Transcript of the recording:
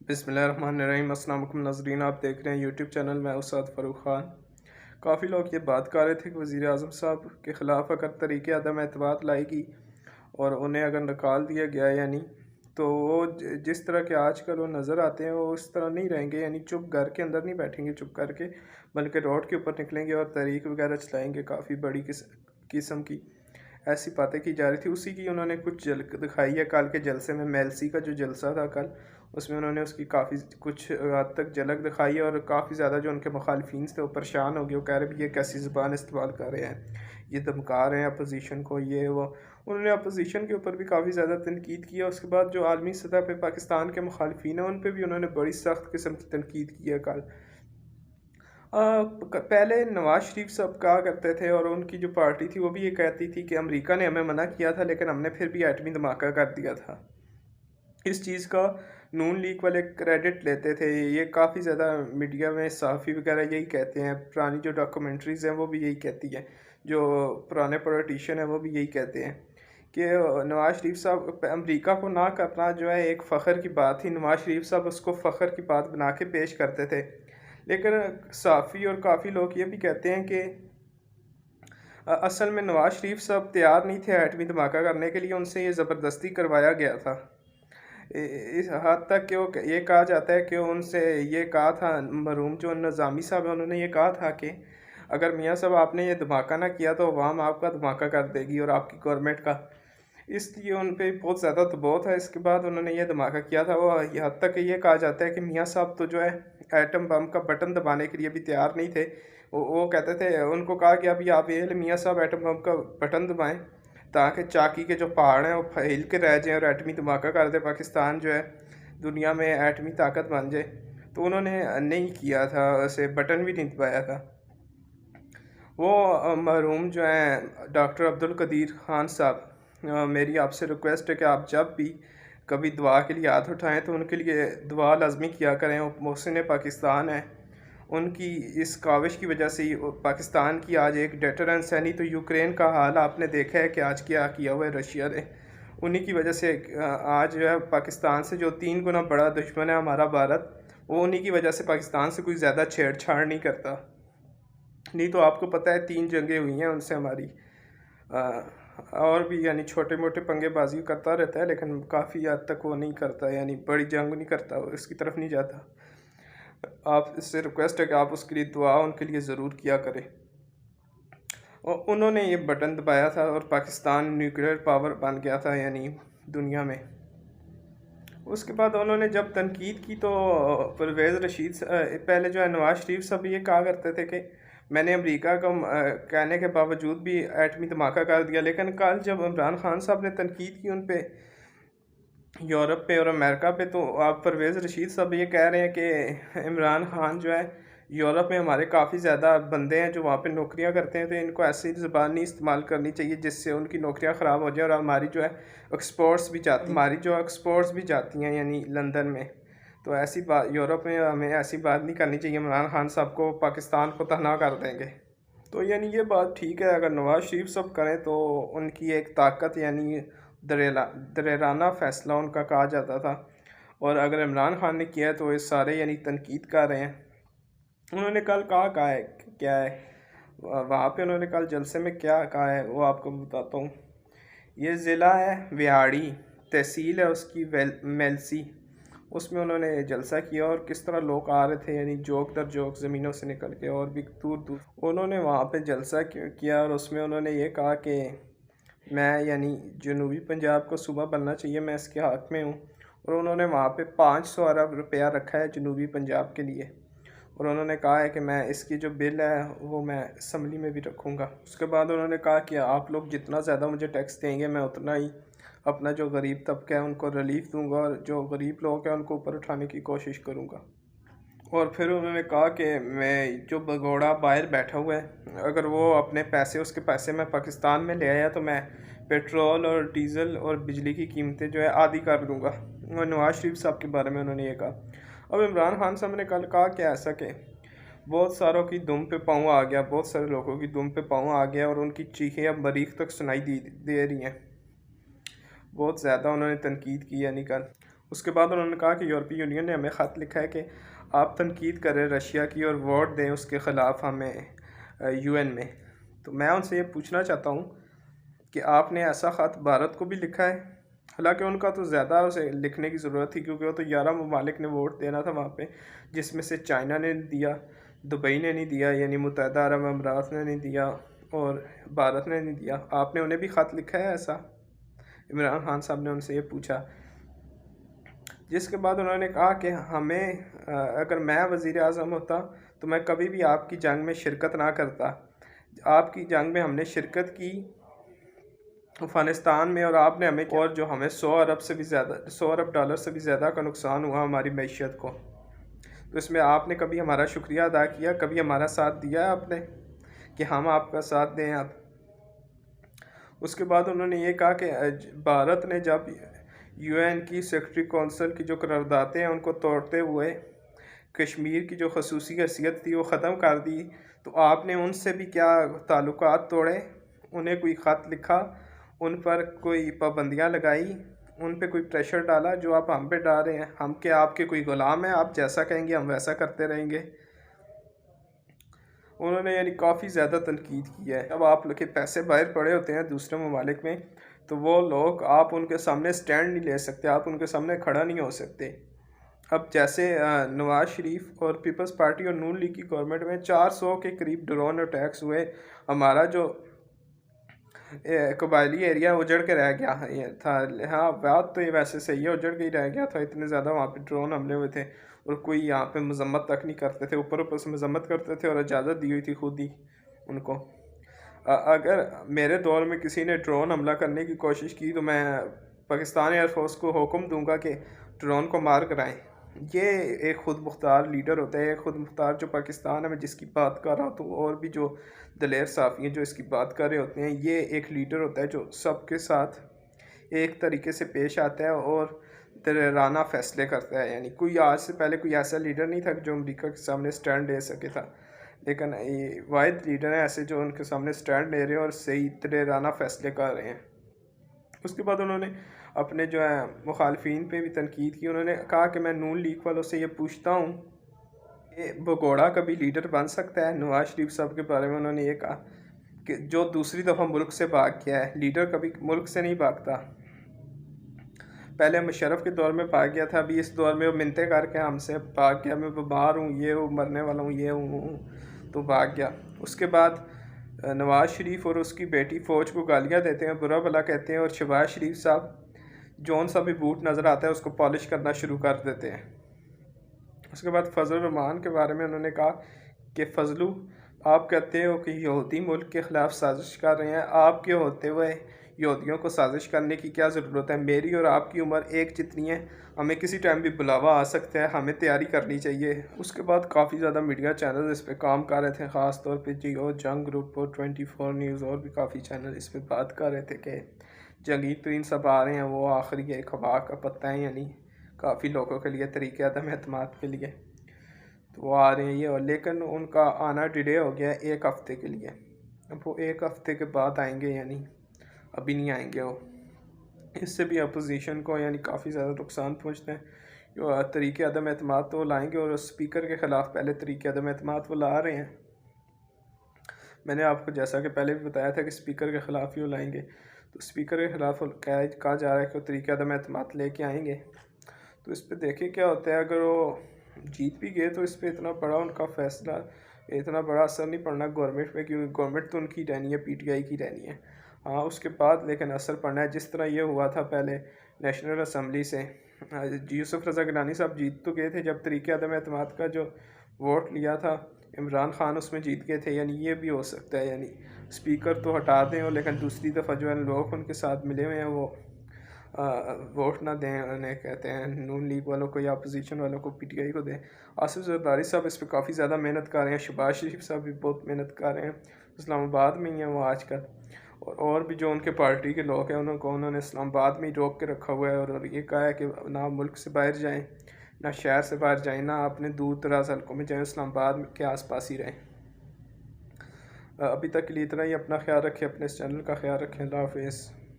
बिस्मिल्लाहिर्रहमानिर्रहीम। अस्सलाम वालेकुम नाज़रीन, आप देख रहे हैं यूट्यूब चैनल। मैं उस्ताद फ़ारूक ख़ान। काफ़ी लोग ये बात कर रहे थे कि वज़ीर आज़म साहब के ख़िलाफ़ अगर तरीक़े अदम एतमाद लाएगी और उन्हें अगर निकाल दिया गया यानी तो वो जिस तरह के आजकल वो नज़र आते हैं वो उस तरह नहीं रहेंगे, यानी चुप घर के अंदर नहीं बैठेंगे चुप करके, बल्कि रोड के ऊपर निकलेंगे और तहरीक वगैरह चलाएँगे। काफ़ी बड़ी किस्म की ऐसी बातें की जा रही थी। उसी की उन्होंने कुछ झलक दिखाई है कल के जलसे में। मेलसी का जो जलसा था कल, उसमें उन्होंने उसकी काफ़ी कुछ हद तक झलक दिखाई है और काफ़ी ज़्यादा जो उनके मुखालिफिन थे वो परेशान हो गए। वो कह रहे भी ये कैसी ज़ुबान इस्तेमाल कर रहे हैं, ये धमका रहे हैं अपोजिशन को, ये वो। उन्होंने अपोजिशन के ऊपर भी काफ़ी ज़्यादा तनकीद किया। उसके बाद जो आलमी सतह पर पाकिस्तान के मुखालिफिन हैं उन पर भी उन्होंने बड़ी सख्त किस्म की तनकीद की है कल। पहले नवाज़ शरीफ साहब कहा करते थे और उनकी जो पार्टी थी वो भी ये कहती थी कि अमेरिका ने हमें मना किया था लेकिन हमने फिर भी एटमी धमाका कर दिया था। इस चीज़ का नून लीग वाले क्रेडिट लेते थे। ये काफ़ी ज़्यादा मीडिया में सहाफ़ी वगैरह यही कहते हैं, पुरानी जो डॉक्यूमेंट्रीज़ हैं वो भी यही कहती हैं, जो पुराने पॉलिटिशियन हैं वो भी यही कहते हैं कि नवाज़ शरीफ साहब अमेरिका को ना करना जो है एक फ़ख्र की बात थी। नवाज़ शरीफ साहब उसको फ़ख्र की बात बना के पेश करते थे। लेकिन सहाफ़ी और काफ़ी लोग ये भी कहते हैं कि असल में नवाज़ शरीफ साहब तैयार नहीं थे एटमी धमाका करने के लिए, उनसे ये ज़बरदस्ती करवाया गया था। इस हद तक कि वो ये कहा जाता है कि उनसे ये कहा था, मरहूम जो निज़ामी साहब है उन्होंने ये कहा था कि अगर मियाँ साहब आपने ये धमाका ना किया तो अवाम आपका धमाका कर देगी और आपकी गवर्नमेंट का। इसलिए उन पे बहुत ज़्यादा दबाव था। इसके बाद उन्होंने ये धमाका किया था। वो यहाँ तक ये कहा जाता है कि मियाँ साहब तो जो है एटम बम का बटन दबाने के लिए भी तैयार नहीं थे। वो कहते थे, उनको कहा कि अभी आप ये मियाँ साहब एटम बम का बटन दबाएं ताकि चाकी के जो पहाड़ हैं वो हिल के रह जाएँ और एटमी धमाका कर दे, पाकिस्तान जो है दुनिया में एटमी ताकत बन जाए। तो उन्होंने नहीं किया था, उसे बटन भी नहीं दबाया था। वो मरहूम जो हैं डॉक्टर अब्दुल कदीर ख़ान साहब, मेरी आपसे रिक्वेस्ट है कि आप जब भी कभी दुआ के लिए हाथ उठाएं तो उनके लिए दुआ लाजमी किया करें। वो मोहसिन पाकिस्तान है, उनकी इस काविश की वजह से ही पाकिस्तान की आज एक डेटरेंस है। नहीं तो यूक्रेन का हाल आपने देखा है कि आज क्या किया हुआ है रशिया ने। उन्हीं की वजह से आज जो है पाकिस्तान से जो 3 गुना बड़ा दुश्मन है हमारा भारत, वो उन्हीं की वजह से पाकिस्तान से कोई ज़्यादा छेड़छाड़ नहीं करता। नहीं तो आपको पता है 3 जंगें हुई हैं उनसे हमारी। और भी यानी छोटे मोटे पंगेबाजी करता रहता है लेकिन काफ़ी हद तक वो नहीं करता, यानी बड़ी जंग नहीं करता, वो इसकी तरफ नहीं जाता। आप इससे रिक्वेस्ट है कि आप उसके लिए दुआ उनके लिए ज़रूर किया करें। और उन्होंने ये बटन दबाया था और पाकिस्तान न्यूक्लियर पावर बन गया था यानी दुनिया में। उसके बाद उन्होंने जब तनकीद की तो परवेज़ रशीद पहले जो है नवाज़ शरीफ साहब ये कहा करते थे कि मैंने अमेरिका को कहने के बावजूद भी एटमी धमाका कर दिया। लेकिन कल जब इमरान खान साहब ने तनकीद की उन पे, यूरोप पे और अमेरिका पे, तो आप परवेज़ रशीद साहब ये कह रहे हैं कि इमरान खान जो है यूरोप में हमारे काफ़ी ज़्यादा बंदे हैं जो वहाँ पे नौकरियाँ करते हैं, तो इनको ऐसी ज़बान नहीं इस्तेमाल करनी चाहिए जिससे उनकी नौकरियाँ ख़राब हो जाए और हमारी जो है एक्सपोर्ट्स भी जाती हैं यानी लंदन में। तो ऐसी बात यूरोप में हमें ऐसी बात नहीं करनी चाहिए, इमरान खान साहब को पाकिस्तान को तहना कर देंगे। तो यानी ये बात ठीक है, अगर नवाज़ शरीफ साहब करें तो उनकी एक ताकत यानी दरेराना फ़ैसला उनका कहा जाता था, और अगर इमरान खान ने किया तो ये सारे यानी तनकीद कर रहे हैं। उन्होंने कल कहा है क्या है वहाँ पे, उन्होंने कल जलसे में क्या कहा है वो आपको बताता हूँ। ये ज़िला है विहाड़ी, तहसील है उसकी मेलसी। उसमें उन्होंने जलसा किया और किस तरह लोग आ रहे थे यानी जोक दर जोक ज़मीनों से निकल के और भी दूर दूर। उन्होंने वहाँ पे जलसा किया और उसमें उन्होंने ये कहा कि मैं यानी जनूबी पंजाब को सूबा बनना चाहिए, मैं इसके हक़ में हूँ। और उन्होंने वहाँ पे 500 अरब रुपया रखा है जनूबी पंजाब के लिए, और उन्होंने कहा है कि मैं इसकी जो बिल है वो मैं असम्बली में भी रखूँगा। उसके बाद उन्होंने कहा कि आप लोग जितना ज़्यादा मुझे टैक्स देंगे मैं उतना ही अपना जो गरीब तबका है उनको रिलीफ दूंगा और जो गरीब लोग हैं उनको ऊपर उठाने की कोशिश करूँगा। और फिर उन्होंने कहा कि मैं जो भगोड़ा बाहर बैठा हुआ है अगर वो अपने पैसे, उसके पैसे मैं पाकिस्तान में ले आया तो मैं पेट्रोल और डीज़ल और बिजली की कीमतें जो है आधी कर दूँगा। और नवाज़ शरीफ साहब के बारे में उन्होंने ये कहा। अब इमरान खान साहब ने कल कहा कि ऐसा कि बहुत सारों की दुम पे पाँव आ गया, बहुत सारे लोगों की दुम पे पाँव आ गया और उनकी चीखें अब मरीख तक सुनाई दे रही हैं। बहुत ज़्यादा उन्होंने तनकीद की यानी कल। उसके बाद उन्होंने कहा कि यूरोपीय यूनियन ने हमें ख़त लिखा है कि आप तनकीद करें रशिया की और वोट दें उसके ख़िलाफ़ हमें यूएन में। तो मैं उनसे ये पूछना चाहता हूँ कि आपने ऐसा ख़त भारत को भी लिखा है? हालांकि उनका तो ज़्यादा उसे लिखने की ज़रूरत थी, क्योंकि वो तो 11 ममालिक ने वोट देना था वहाँ पे, जिसमें से चाइना ने दिया, दुबई ने नहीं दिया, यानी मुत्तहदा अरब अमीरात ने नहीं दिया, और भारत ने नहीं दिया। आपने उन्हें भी ख़त लिखा है ऐसा? इमरान खान साहब ने उनसे ये पूछा, जिसके बाद उन्होंने कहा कि हमें अगर मैं वज़ीर आज़म होता तो मैं कभी भी आपकी जंग में शिरकत ना करता। आपकी जंग में हमने शिरकत की अफ़गानिस्तान में, और आपने हमें, और जो हमें 100 अरब से भी ज़्यादा, 100 अरब डॉलर से भी ज़्यादा का नुकसान हुआ हमारी मैशियत को। तो इसमें आपने कभी हमारा शुक्रिया अदा किया, कभी हमारा साथ दिया है आपने कि हम आपका साथ दें आप? उसके बाद उन्होंने ये कहा कि भारत ने जब यूएन की सेक्रेटरी कौंसिल की जो करारदादें हैं उनको तोड़ते हुए कश्मीर की जो खसूसी हैसियत थी वो ख़त्म कर दी, तो आपने उनसे भी क्या ताल्लुकात तोड़े? उन्हें कोई ख़त लिखा, उन पर कोई पाबंदियां लगाई, उन पे कोई प्रेशर डाला जो आप हम पे डाल रहे हैं? हम क्या आपके कोई ग़ुलाम हैं? आप जैसा कहेंगे हम वैसा करते रहेंगे? उन्होंने यानी काफ़ी ज़्यादा तनकीद की है। अब आप लोग के पैसे बाहर पड़े होते हैं दूसरे ममालिक में, तो वो लोग, आप उनके सामने स्टैंड नहीं ले सकते, आप उनके सामने खड़ा नहीं हो सकते। अब जैसे नवाज़ शरीफ और पीपल्स पार्टी और नून लीग की गवर्नमेंट में 400 के करीब ड्रोन अटैक्स हुए, हमारा जो कबायली एरिया उजड़ के रह गया ये था। हाँ, बात तो ये वैसे सही है, उजड़ के ही रह गया था, इतने ज़्यादा वहाँ पे ड्रोन हमले हुए थे और कोई यहाँ पे मजम्मत तक नहीं करते थे, ऊपर ऊपर से मजम्मत करते थे, और इजाज़त दी हुई थी खुद ही उनको। अगर मेरे दौर में किसी ने ड्रोन हमला करने की कोशिश की तो मैं पाकिस्तान एयरफोर्स को हुक्म दूंगा कि ड्रोन को मार कराएं। ये एक ख़ुद मुख्तार लीडर होता है, एक ख़ुद मुख्तार जो पाकिस्तान है, मैं जिसकी बात कर रहा हूँ, तो और भी जो दलेर साफ़ी हैं जो इसकी बात कर रहे होते हैं, ये एक लीडर होता है जो सबके साथ एक तरीके से पेश आता है और दलेराना फ़ैसले करता है। यानी कोई आज से पहले कोई ऐसा लीडर नहीं था जो अमेरिका के सामने स्टैंड ले सके था, लेकिन ये वाहिद लीडर हैं ऐसे जो उनके सामने स्टैंड ले रहे हैं और सही दलेराना फ़ैसले कर रहे हैं। उसके बाद उन्होंने अपने जो है मुखालफिन पे भी तनकीद की। उन्होंने कहा कि मैं नून लीग वालों से ये पूछता हूँ कि भगोड़ा कभी लीडर बन सकता है? नवाज शरीफ साहब के बारे में उन्होंने ये कहा कि जो दूसरी दफ़ा मुल्क से भाग गया है, लीडर कभी मुल्क से नहीं भागता। पहले मुशर्रफ के दौर में भाग गया था, अभी इस दौर में वो मिन्नतें करके हमसे भाग गया, मैं बीमार हूँ, ये हूँ, मरने वाला हूँ, ये हूँ, तो भाग गया। उसके बाद नवाज़ शरीफ और उसकी बेटी फ़ौज को गालियाँ देते हैं, बुरा भला कहते हैं, और शहबाज शरीफ साहब जौन सा भी बूट नज़र आता है उसको पॉलिश करना शुरू कर देते हैं। उसके बाद फजल रहमान के बारे में उन्होंने कहा कि फजलू, आप कहते हो कि यहूदी मुल्क के ख़िलाफ़ साजिश कर रहे हैं, आपके होते हुए यहूदियों को साजिश करने की क्या ज़रूरत है? मेरी और आपकी उम्र एक जितनी है, हमें किसी टाइम भी बुलावा आ सकता है, हमें तैयारी करनी चाहिए। उसके बाद काफ़ी ज़्यादा मीडिया चैनल इस पर काम कर रहे थे, ख़ास तौर पे जियो, जंग ग्रुप और 24 न्यूज़ और भी काफ़ी चैनल इस पर बात कर रहे थे कि जंगीर तरीन सब आ रहे हैं, वो आखिरी एक हवा का पत्ता है, यानी काफ़ी लोगों के लिए तरीक़े अदम एतमाद के लिए तो वो आ रहे हैं ये। और लेकिन उनका आना डिले हो गया 1 हफ़्ते के लिए, अब वो 1 हफ़्ते के बाद आएंगे, यानी अभी नहीं आएंगे वो। इससे भी अपोजिशन को यानी काफ़ी ज़्यादा नुकसान पहुँचते हैं। जो तरीक़े अदम एतमाद तो वो लाएँगे, और स्पीकर के ख़िलाफ़ पहले तरीक़े अदम एतमाद वो ला रहे हैं। मैंने आपको जैसा कि पहले भी बताया था कि स्पीकर के ख़िलाफ़ ही वो लाएँगे, तो स्पीकर के ख़िलाफ़ कहा जा रहा है कि वो तरीक़े अदम एतमाद लेके आएँगे। तो इस पर देखिए क्या होता है। अगर वो जीत भी गए तो इस पर इतना बड़ा उनका फ़ैसला, इतना बड़ा असर नहीं पड़ना गवर्नमेंट पे, क्योंकि गवर्नमेंट तो उनकी रहनी है, पीटीआई की रहनी है। हाँ, उसके बाद लेकिन असर पड़ना है, जिस तरह ये हुआ था पहले नेशनल असम्बली से। यूसुफ रज़ा गिलानी साहब जीत तो गए थे, जब तरीक़े अदम एतमाद का जो वोट लिया था इमरान खान उसमें जीत गए थे। यानी ये भी हो सकता है, यानी स्पीकर तो हटा दें और लेकिन दूसरी दफ़ा जो है लोग उनके साथ मिले हुए हैं वो वोट ना दें, उन्हें कहते हैं नून लीग वालों को या अपोजिशन वालों को, पीटीआई को दें। आसिफ ज़रदारी साहब इस पर काफ़ी ज़्यादा मेहनत कर रहे हैं, शहबाज शरीफ साहब भी बहुत मेहनत कर रहे हैं, इस्लामाबाद में ही हैं वो आजकल। और भी जो उनके पार्टी के लोग हैं उन्होंने इस्लामाबाद में ही रोक के रखा हुआ है, और ये कहा है कि ना मुल्क से बाहर जाएँ, ना शहर से बाहर जाएँ, ना अपने दूर दराज हल्कों में जाएँ, इस्लामाबाद के आसपास ही रहें। अभी तक के लिए इतना ही। अपना ख्याल रखें, अपने इस चैनल का ख्याल रखें। अल्लाह हाफ़िज़।